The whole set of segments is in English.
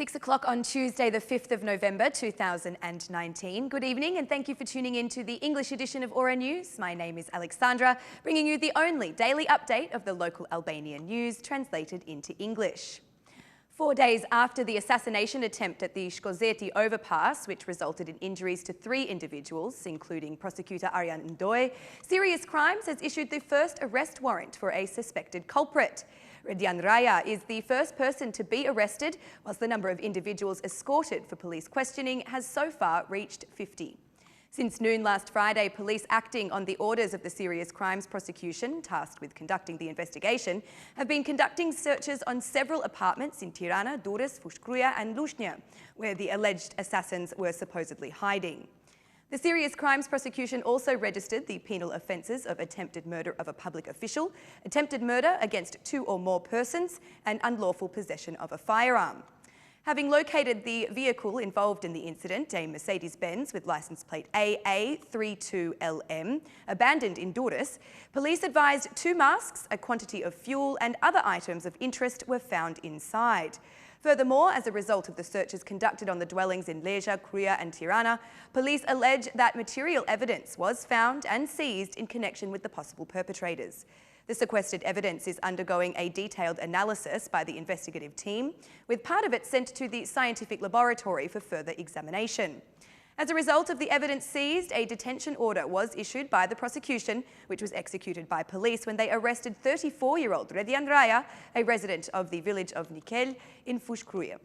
6 o'clock on Tuesday, the 5th of November 2019. Good evening and thank you for tuning in to the English edition of Ora News. My name is Alexandra, bringing you the only daily update of the local Albanian news translated into English. 4 days after the assassination attempt at the Shkozeti overpass, which resulted in injuries to 3 individuals, including prosecutor Arjan Ndoye, Serious Crimes has issued the first arrest warrant for a suspected culprit. Redian Raya is the first person to be arrested, whilst the number of individuals escorted for police questioning has so far reached 50. Since noon last Friday, police acting on the orders of the Serious Crimes prosecution, tasked with conducting the investigation, have been conducting searches on several apartments in Tirana, Durrës, Fushkruja and Lushnja, where the alleged assassins were supposedly hiding. The Serious Crimes prosecution also registered the penal offences of attempted murder of a public official, attempted murder against 2 or more persons, and unlawful possession of a firearm. Having located the vehicle involved in the incident, a Mercedes-Benz with licence plate AA32LM, abandoned in Durrës, police advised 2 masks, a quantity of fuel and other items of interest were found inside. Furthermore, as a result of the searches conducted on the dwellings in Leja, Kruja and Tirana, police allege that material evidence was found and seized in connection with the possible perpetrators. The sequestered evidence is undergoing a detailed analysis by the investigative team, with part of it sent to the scientific laboratory for further examination. As a result of the evidence seized, a detention order was issued by the prosecution, which was executed by police when they arrested 34-year-old Redian Raya, a resident of the village of Nikel in Fushkruja.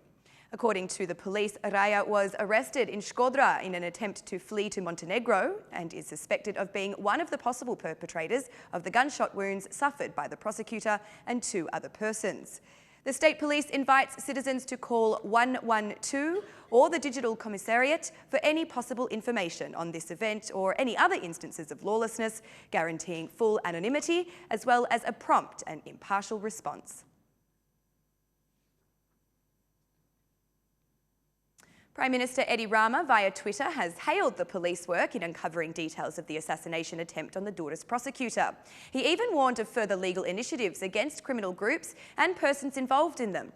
According to the police, Raya was arrested in Shkodra in an attempt to flee to Montenegro and is suspected of being one of the possible perpetrators of the gunshot wounds suffered by the prosecutor and 2 other persons. The State Police invites citizens to call 112 or the Digital Commissariat for any possible information on this event or any other instances of lawlessness, guaranteeing full anonymity as well as a prompt and impartial response. Prime Minister Edi Rama via Twitter has hailed the police work in uncovering details of the assassination attempt on the Durrës prosecutor. He even warned of further legal initiatives against criminal groups and persons involved in them.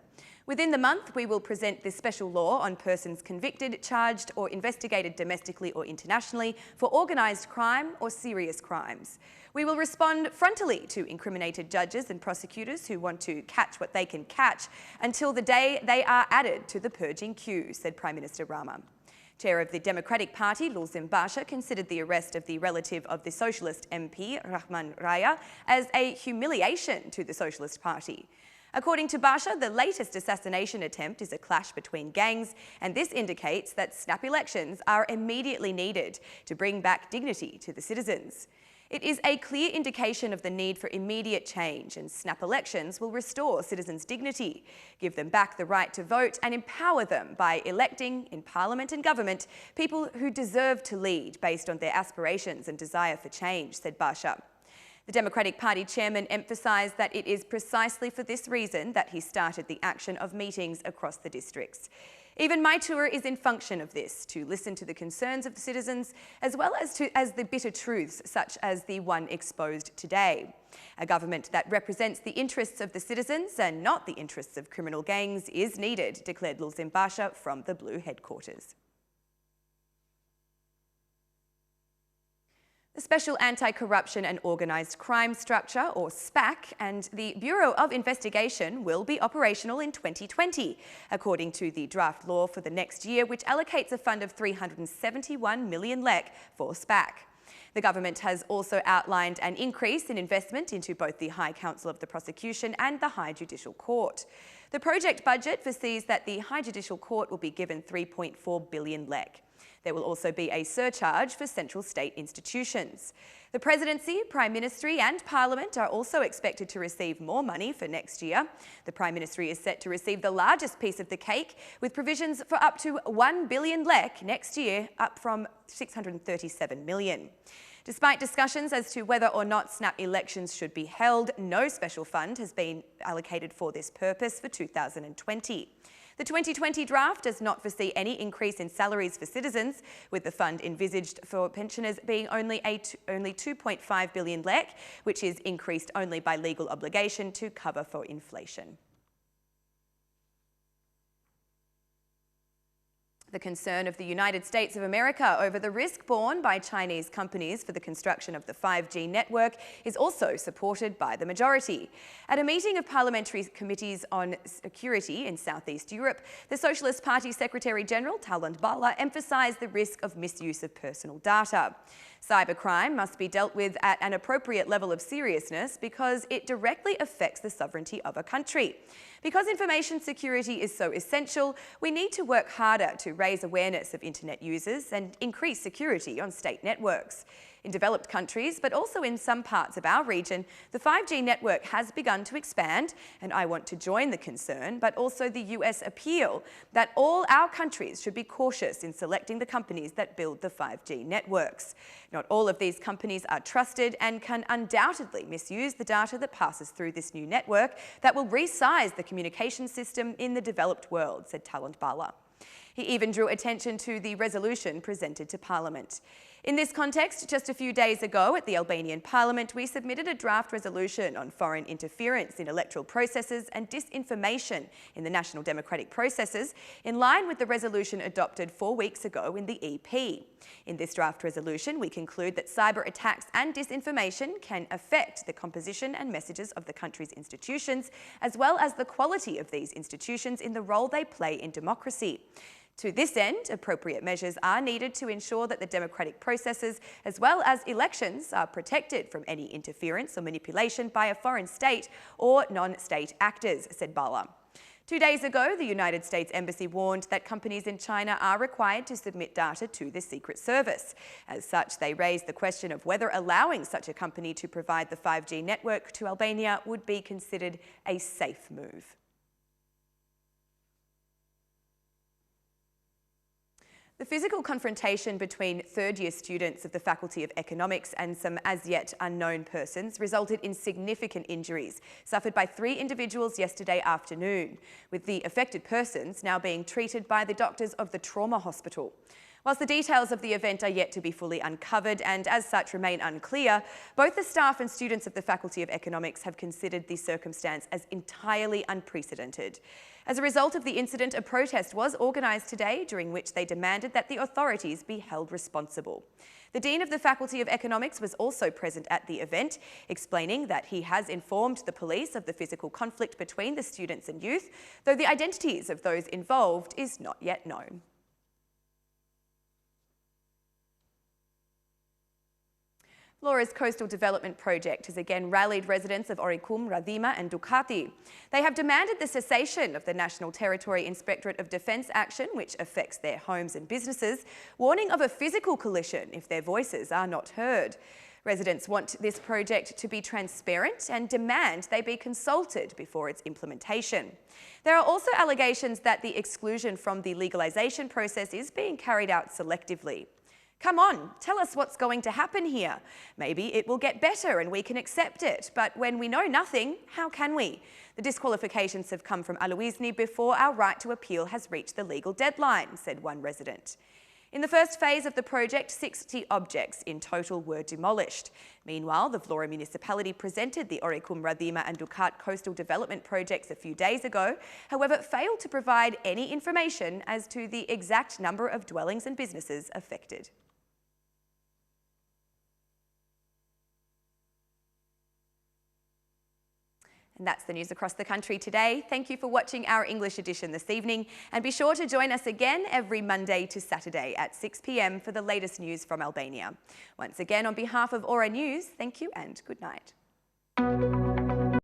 Within the month, we will present this special law on persons convicted, charged or investigated domestically or internationally for organised crime or serious crimes. We will respond frontally to incriminated judges and prosecutors who want to catch what they can catch until the day they are added to the purging queue, said Prime Minister Rama. Chair of the Democratic Party, Lulzim Basha, considered the arrest of the relative of the Socialist MP, Rahman Raya, as a humiliation to the Socialist Party. According to Basha, the latest assassination attempt is a clash between gangs, and this indicates that snap elections are immediately needed to bring back dignity to the citizens. It is a clear indication of the need for immediate change, and snap elections will restore citizens' dignity, give them back the right to vote and empower them by electing, in Parliament and government, people who deserve to lead based on their aspirations and desire for change, said Basha. The Democratic Party chairman emphasised that it is precisely for this reason that he started the action of meetings across the districts. Even my tour is in function of this, to listen to the concerns of the citizens as well as the bitter truths such as the one exposed today. A government that represents the interests of the citizens and not the interests of criminal gangs is needed, declared Lulzim Basha from the Blue headquarters. The Special Anti-Corruption and Organised Crime Structure, or SPAC, and the Bureau of Investigation will be operational in 2020, according to the draft law for the next year, which allocates a fund of 371 million lek for SPAC. The government has also outlined an increase in investment into both the High Council of the Prosecution and the High Judicial Court. The project budget foresees that the High Judicial Court will be given 3.4 billion lek. There will also be a surcharge for central state institutions. The Presidency, Prime Ministry and Parliament are also expected to receive more money for next year. The Prime Ministry is set to receive the largest piece of the cake, with provisions for up to 1 billion lek next year, up from 637 million. Despite discussions as to whether or not snap elections should be held, no special fund has been allocated for this purpose for 2020. The 2020 draft does not foresee any increase in salaries for citizens, with the fund envisaged for pensioners being only 2.5 billion lek, which is increased only by legal obligation to cover for inflation. The concern of the United States of America over the risk borne by Chinese companies for the construction of the 5G network is also supported by the majority. At a meeting of parliamentary committees on security in Southeast Europe, the Socialist Party Secretary-General Talon Bala emphasised the risk of misuse of personal data. Cybercrime must be dealt with at an appropriate level of seriousness because it directly affects the sovereignty of a country. Because information security is so essential, we need to work harder to raise awareness of internet users and increase security on state networks. In developed countries, but also in some parts of our region, the 5G network has begun to expand, and I want to join the concern, but also the US appeal that all our countries should be cautious in selecting the companies that build the 5G networks. Not all of these companies are trusted and can undoubtedly misuse the data that passes through this new network that will resize the communication system in the developed world, said Talon Bala. He even drew attention to the resolution presented to Parliament. In this context, just a few days ago at the Albanian Parliament, we submitted a draft resolution on foreign interference in electoral processes and disinformation in the national democratic processes, in line with the resolution adopted 4 weeks ago in the EP. In this draft resolution, we conclude that cyber attacks and disinformation can affect the composition and messages of the country's institutions, as well as the quality of these institutions in the role they play in democracy. To this end, appropriate measures are needed to ensure that the democratic processes, as well as elections, are protected from any interference or manipulation by a foreign state or non-state actors, said Bala. 2 days ago, the United States Embassy warned that companies in China are required to submit data to the Secret Service. As such, they raised the question of whether allowing such a company to provide the 5G network to Albania would be considered a safe move. The physical confrontation between third-year students of the Faculty of Economics and some as-yet unknown persons resulted in significant injuries suffered by 3 individuals yesterday afternoon, with the affected persons now being treated by the doctors of the trauma hospital. Whilst the details of the event are yet to be fully uncovered and as such remain unclear, both the staff and students of the Faculty of Economics have considered the circumstance as entirely unprecedented. As a result of the incident, a protest was organised today during which they demanded that the authorities be held responsible. The Dean of the Faculty of Economics was also present at the event, explaining that he has informed the police of the physical conflict between the students and youth, though the identities of those involved is not yet known. Flora's coastal development project has again rallied residents of Orikum, Radima and Ducati. They have demanded the cessation of the National Territory Inspectorate of Defence action, which affects their homes and businesses, warning of a physical collision if their voices are not heard. Residents want this project to be transparent and demand they be consulted before its implementation. There are also allegations that the exclusion from the legalisation process is being carried out selectively. Come on, tell us what's going to happen here. Maybe it will get better and we can accept it, but when we know nothing, how can we? The disqualifications have come from Aloisni before our right to appeal has reached the legal deadline, said one resident. In the first phase of the project, 60 objects in total were demolished. Meanwhile, the Vlora municipality presented the Orikum, Radima and Ducat coastal development projects a few days ago, however failed to provide any information as to the exact number of dwellings and businesses affected. And that's the news across the country today. Thank you for watching our English edition this evening, and be sure to join us again every Monday to Saturday at 6 p.m. for the latest news from Albania. Once again, on behalf of Ora News, thank you and good night.